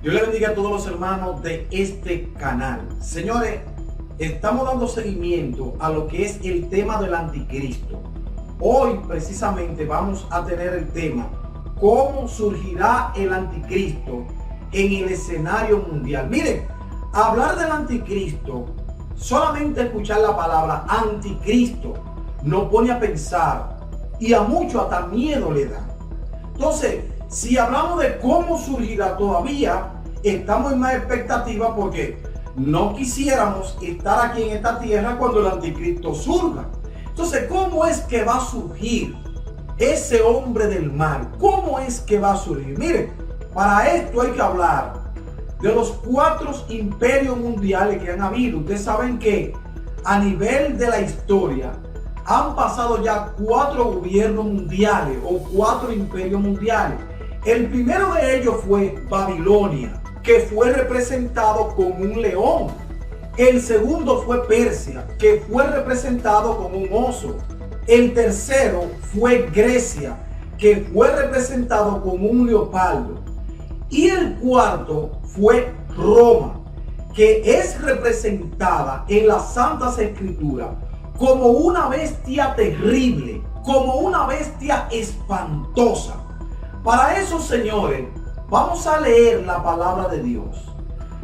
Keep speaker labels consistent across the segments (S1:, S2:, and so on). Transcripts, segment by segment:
S1: Dios le bendiga a todos los hermanos de este canal. Señores, estamos dando seguimiento a lo que es el tema del anticristo. Hoy precisamente vamos a tener el tema: ¿cómo surgirá el anticristo en el escenario mundial? Miren, hablar del anticristo, solamente escuchar la palabra anticristo nos pone a pensar, y a muchos hasta miedo le da. Entonces, si hablamos de cómo surgirá, todavía estamos en más expectativa, porque no quisiéramos estar aquí en esta tierra cuando el anticristo surja. Entonces, ¿cómo es que va a surgir ese hombre del mal? ¿Cómo es que va a surgir? Miren, para esto hay que hablar de los 4 imperios mundiales que han habido. Ustedes saben que a nivel de la historia han pasado ya 4 gobiernos mundiales o 4 imperios mundiales. El primero de ellos fue Babilonia, que fue representado con un león. El segundo fue Persia, que fue representado con un oso. El tercero fue Grecia, que fue representado con un leopardo. Y el cuarto fue Roma, que es representada en las Santas Escrituras como una bestia terrible, como una bestia espantosa. Para eso, señores, vamos a leer la palabra de Dios,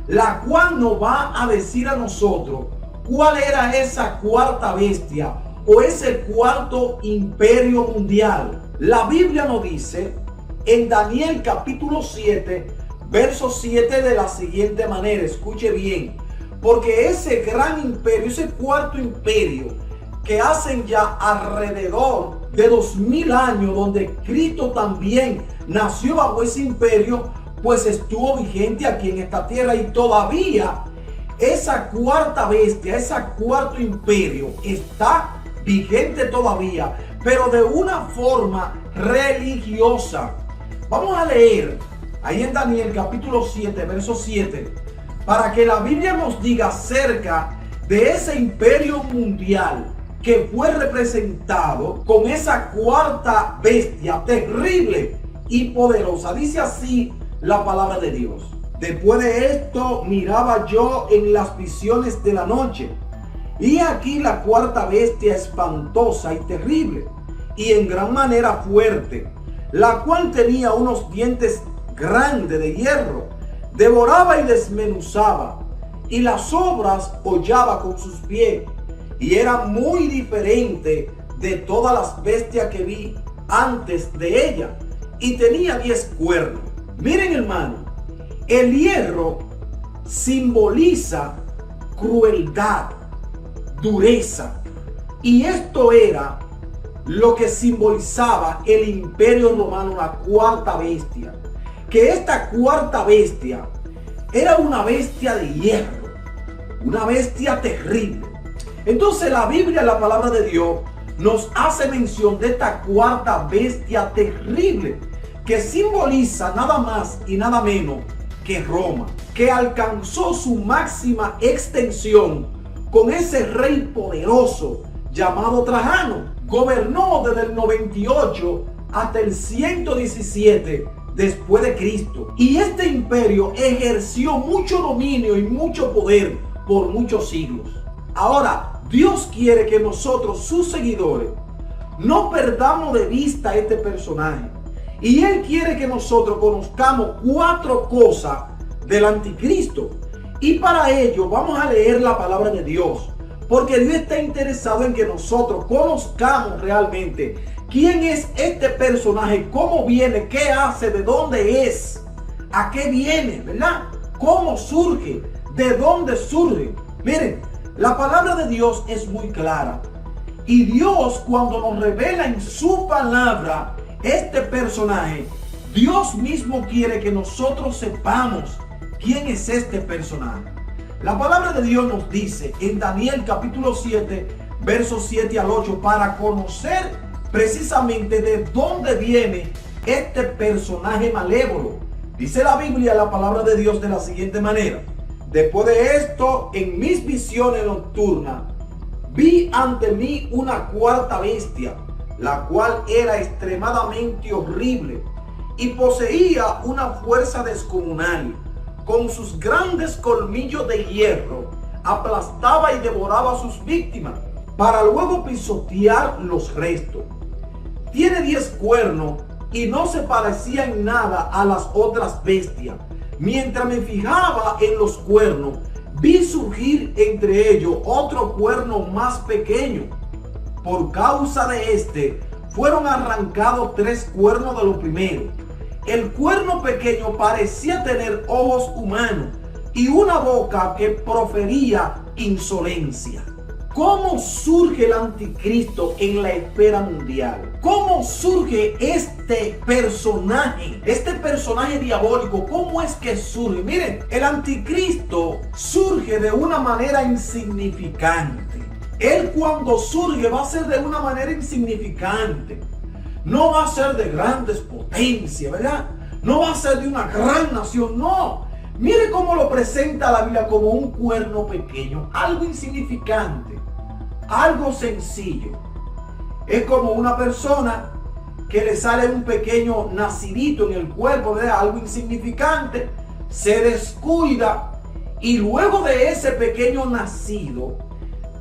S1: la cual nos va a decir a nosotros cuál era esa cuarta bestia o ese cuarto imperio mundial. La Biblia nos dice en Daniel capítulo 7, verso 7 de la siguiente manera. Escuche bien, porque ese gran imperio, ese cuarto imperio que hacen ya alrededor de 2000 años, donde Cristo también nació bajo ese imperio, pues estuvo vigente aquí en esta tierra, y todavía esa cuarta bestia, ese cuarto imperio está vigente todavía, pero de una forma religiosa. Vamos a leer ahí en Daniel capítulo 7, verso 7, para que la Biblia nos diga acerca de ese imperio mundial que fue representado con esa cuarta bestia terrible y poderosa. Dice así la palabra de Dios: después de esto miraba yo en las visiones de la noche, y aquí la cuarta bestia espantosa y terrible, y en gran manera fuerte, la cual tenía unos dientes grandes de hierro, devoraba y desmenuzaba, y las obras hollaba con sus pies, y era muy diferente de todas las bestias que vi antes de ella, y tenía 10 cuernos. Miren, hermano, el hierro simboliza crueldad, dureza, y esto era lo que simbolizaba el imperio romano, la cuarta bestia. Que esta cuarta bestia era una bestia de hierro, una bestia terrible. Entonces la Biblia, la palabra de Dios, nos hace mención de esta cuarta bestia terrible, que simboliza nada más y nada menos que Roma, que alcanzó su máxima extensión con ese rey poderoso llamado Trajano. Gobernó desde el 98 hasta el 117 después de Cristo. Y este imperio ejerció mucho dominio y mucho poder por muchos siglos. Ahora, Dios quiere que nosotros, sus seguidores, no perdamos de vista a este personaje. Y Él quiere que nosotros conozcamos 4 cosas del anticristo. Y para ello vamos a leer la palabra de Dios, porque Dios está interesado en que nosotros conozcamos realmente quién es este personaje, cómo viene, qué hace, de dónde es, a qué viene, ¿verdad? Cómo surge, de dónde surge. Miren, la palabra de Dios es muy clara, y Dios, cuando nos revela en su palabra este personaje, Dios mismo quiere que nosotros sepamos quién es este personaje. La palabra de Dios nos dice en Daniel capítulo 7, versos 7 al 8, para conocer precisamente de dónde viene este personaje malévolo. Dice la Biblia, la palabra de Dios, de la siguiente manera: después de esto, en mis visiones nocturnas, vi ante mí una cuarta bestia, la cual era extremadamente horrible y poseía una fuerza descomunal, con sus grandes colmillos de hierro, aplastaba y devoraba a sus víctimas, para luego pisotear los restos. Tiene 10 cuernos y no se parecía en nada a las otras bestias. Mientras me fijaba en los cuernos, vi surgir entre ellos otro cuerno más pequeño. Por causa de este, fueron arrancados 3 cuernos de lo primero. El cuerno pequeño parecía tener ojos humanos y una boca que profería insolencia. ¿Cómo surge el anticristo en la esfera mundial? ¿Cómo surge este personaje diabólico? ¿Cómo es que surge? Miren, el anticristo surge de una manera insignificante. Él cuando surge va a ser de una manera insignificante. No va a ser de grandes potencias, ¿verdad? No va a ser de una gran nación, no. Mire cómo lo presenta la Biblia, como un cuerno pequeño, algo insignificante, algo sencillo. Es como una persona que le sale un pequeño nacidito en el cuerpo, ¿verdad? Algo insignificante, se descuida y luego de ese pequeño nacido,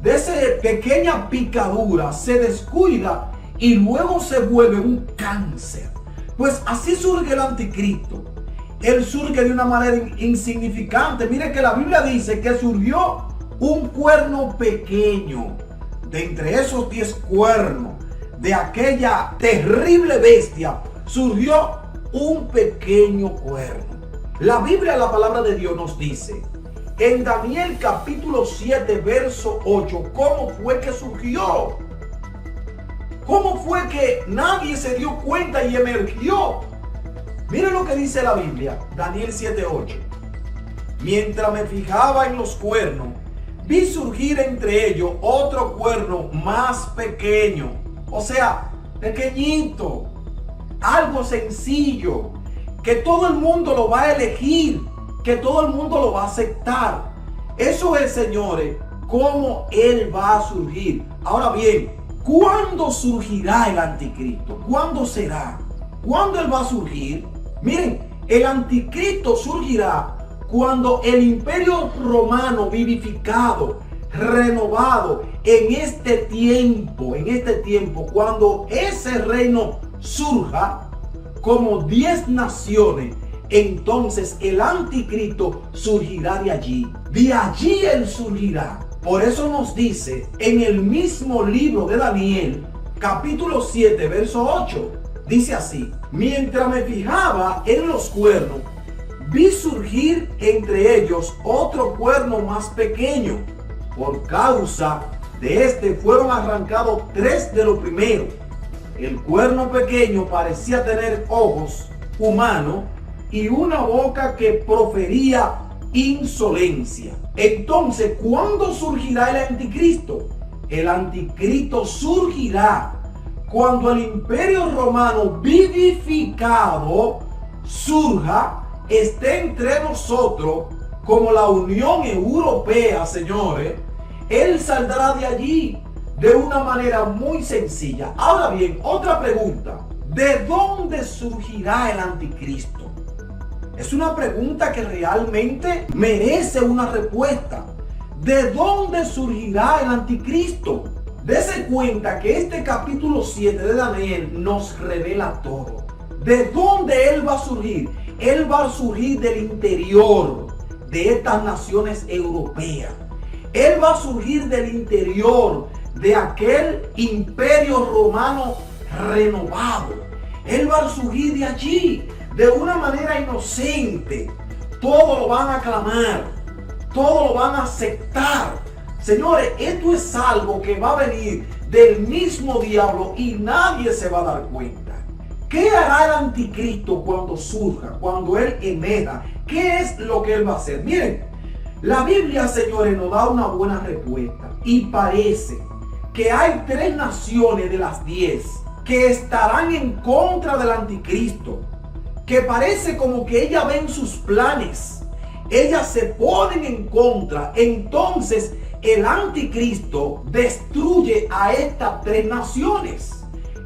S1: de esa pequeña picadura, se descuida y luego se vuelve un cáncer. Pues así surge el anticristo. Él surge de una manera insignificante. Mire que la Biblia dice que surgió un cuerno pequeño. De entre esos 10 cuernos de aquella terrible bestia, surgió un pequeño cuerno. La Biblia, la palabra de Dios, nos dice en Daniel capítulo 7, verso 8, cómo fue que surgió. ¿Cómo fue que nadie se dio cuenta y emergió? Miren lo que dice la Biblia, Daniel 7:8. Mientras me fijaba en los cuernos, vi surgir entre ellos otro cuerno más pequeño. O sea, pequeñito. Algo sencillo. Que todo el mundo lo va a elegir. Que todo el mundo lo va a aceptar. Eso es, señores, cómo Él va a surgir. Ahora bien, ¿cuándo surgirá el anticristo? ¿Cuándo será? ¿Cuándo Él va a surgir? Miren, el anticristo surgirá cuando el imperio romano vivificado, renovado en este tiempo, cuando ese reino surja como 10 naciones, entonces el anticristo surgirá de allí. De allí él surgirá. Por eso nos dice en el mismo libro de Daniel, capítulo 7, verso 8. Dice así: mientras me fijaba en los cuernos, vi surgir entre ellos otro cuerno más pequeño. Por causa de este fueron arrancados 3 de los primeros. El cuerno pequeño parecía tener ojos humanos y una boca que profería insolencia. Entonces, ¿cuándo surgirá el anticristo? El anticristo surgirá cuando el imperio romano vivificado surja, esté entre nosotros como la Unión Europea, señores. Él saldrá de allí de una manera muy sencilla. Ahora bien, otra pregunta: ¿de dónde surgirá el anticristo? Es una pregunta que realmente merece una respuesta. ¿De dónde surgirá el anticristo? Dese cuenta que este capítulo 7 de Daniel nos revela todo. ¿De dónde él va a surgir? Él va a surgir del interior de estas naciones europeas. Él va a surgir del interior de aquel imperio romano renovado. Él va a surgir de allí de una manera inocente. Todos lo van a aclamar, todos lo van a aceptar. Señores, esto es algo que va a venir del mismo diablo y nadie se va a dar cuenta. ¿Qué hará el anticristo cuando surja, cuando él emerja? ¿Qué es lo que él va a hacer? Miren, la Biblia, señores, nos da una buena respuesta. Y parece que hay 3 naciones de las 10 que estarán en contra del anticristo. Que parece como que ellas ven sus planes. Ellas se ponen en contra. Entonces el anticristo destruye a estas 3 naciones.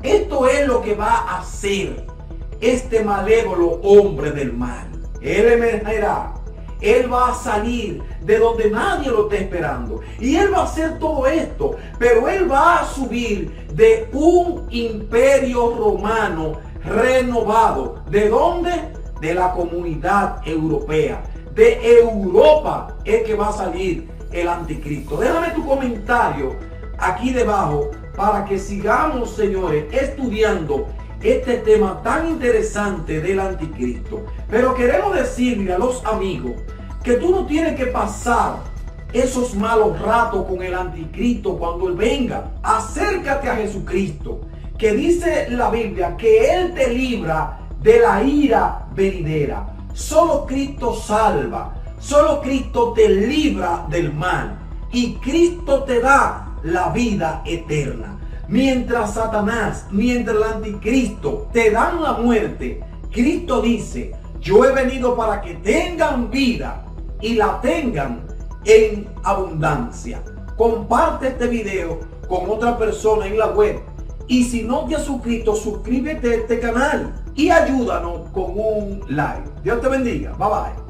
S1: Esto es lo que va a hacer este malévolo hombre del mal. Él emergerá Él va a salir de donde nadie lo está esperando. Y Él va a hacer todo esto. Pero Él va a subir de un imperio romano renovado. ¿De dónde? De la comunidad europea. De Europa es que va a salir el anticristo. Déjame tu comentario aquí debajo para que sigamos, señores, estudiando este tema tan interesante del anticristo. Pero queremos decirle a los amigos que tú no tienes que pasar esos malos ratos con el anticristo cuando Él venga. Acércate a Jesucristo, que dice la Biblia que Él te libra de la ira venidera. Solo Cristo salva, solo Cristo te libra del mal y Cristo te da la vida eterna. Mientras Satanás, mientras el anticristo te dan la muerte, Cristo dice: yo he venido para que tengan vida y la tengan en abundancia. Comparte este video con otra persona en la web. Y si no te has suscrito, suscríbete a este canal y ayúdanos con un like. Dios te bendiga. Bye bye.